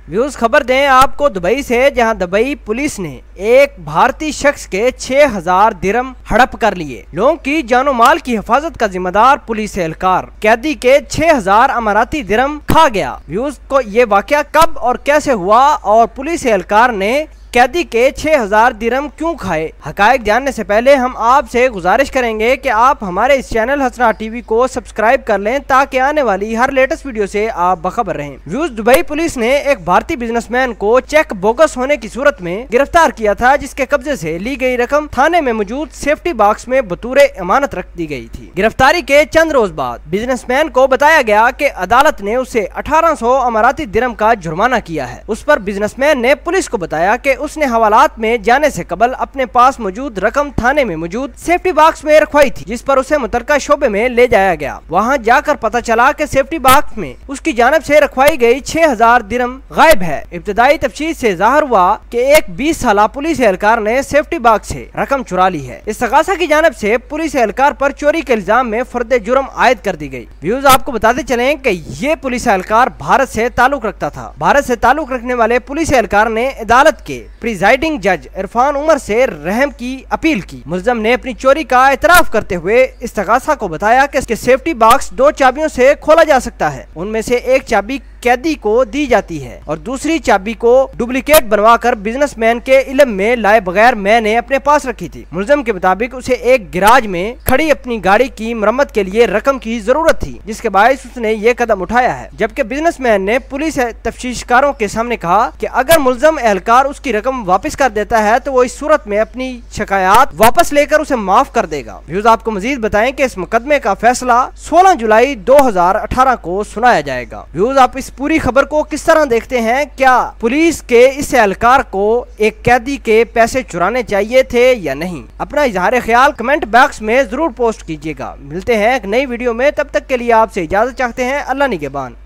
Views खबर दें आपको दुबई से, जहां दुबई पुलिस ने एक भारतीय शख्स के 6000 दिरहम हड़प कर लिए। लोगों की जानो माल की हिफाजत का जिम्मेदार पुलिस एहलकार कैदी के 6000 अमाराती दिरहम खा गया। व्यूज को ये वाकया कब और कैसे हुआ और पुलिस एहलकार ने कैदी के 6000 दिरहम क्यों खाए, हकायक जानने से पहले हम आपसे गुजारिश करेंगे कि आप हमारे इस चैनल हसना टीवी को सब्सक्राइब कर लें ताकि आने वाली हर लेटेस्ट वीडियो से आप बखबर रहें। व्यूज दुबई पुलिस ने एक भारतीय बिजनेसमैन को चेक बोगस होने की सूरत में गिरफ्तार किया था, जिसके कब्जे से ली गई रकम थाने में मौजूद सेफ्टी बॉक्स में बतौर अमानत रख दी गई थी। गिरफ्तारी के चंद रोज बाद बिजनेसमैन को बताया गया कि अदालत ने उसे 1800 अमाराती दिरहम का जुर्माना किया है। उस पर बिजनेसमैन ने पुलिस को बताया कि उसने हवालात में जाने से कबल अपने पास मौजूद रकम थाने में मौजूद सेफ्टी बॉक्स में रखवाई थी, जिस पर उसे मुतलका शोबे में ले जाया गया। वहां जाकर पता चला कि सेफ्टी बॉक्स में उसकी जानिब से रखवाई गई 6000 दिरहम गायब है। इब्तदाई तफ्तीश से जाहिर हुआ कि एक 20 साला पुलिस एहलकार ने सेफ्टी बॉक्स से रकम चुरा ली है। इस्तगासा की जानिब से पुलिस एहलकार पर चोरी के इल्जाम में फर्द जुर्म आयद कर दी गई। व्यूज आपको बताते चले कि ये पुलिस एहलकार भारत से ताल्लुक रखता था। भारत से ताल्लुक रखने वाले पुलिस एहलकार ने अदालत के प्रिजाइडिंग जज इरफान उमर से रहम की अपील की। मुल्ज़म ने अपनी चोरी का एतराफ करते हुए इस्तगासा को बताया कि इसके सेफ्टी बॉक्स 2 चाबियों से खोला जा सकता है। उनमें से एक चाबी कैदी को दी जाती है और दूसरी चाबी को डुप्लीकेट बनवाकर बिजनेसमैन के इल्म में लाए बगैर मैंने अपने पास रखी थी। मुल्ज़म के मुताबिक उसे एक गिराज में खड़ी अपनी गाड़ी की मरम्मत के लिए रकम की जरूरत थी, जिसके बायस उसने ये कदम उठाया है। जबकि बिजनेसमैन ने पुलिस तफ्तीशकारों के सामने कहा कि अगर मुल्ज़म एहलकार उसकी रकम वापस कर देता है तो वो इस सूरत में अपनी शिकायत वापस लेकर उसे माफ कर देगा। व्यूज आपको मजीद बताएं कि इस मुकदमे का फैसला 16 जुलाई 2018 को सुनाया जाएगा। व्यूज आप इस पूरी खबर को किस तरह देखते हैं? क्या पुलिस के इस एहलकार को एक कैदी के पैसे चुराने चाहिए थे या नहीं? अपना इजहार ख्याल कमेंट बॉक्स में जरूर पोस्ट कीजिएगा। मिलते हैं एक नई वीडियो में, तब तक के लिए आपसे इजाजत चाहते हैं। अल्लाह निगहबान।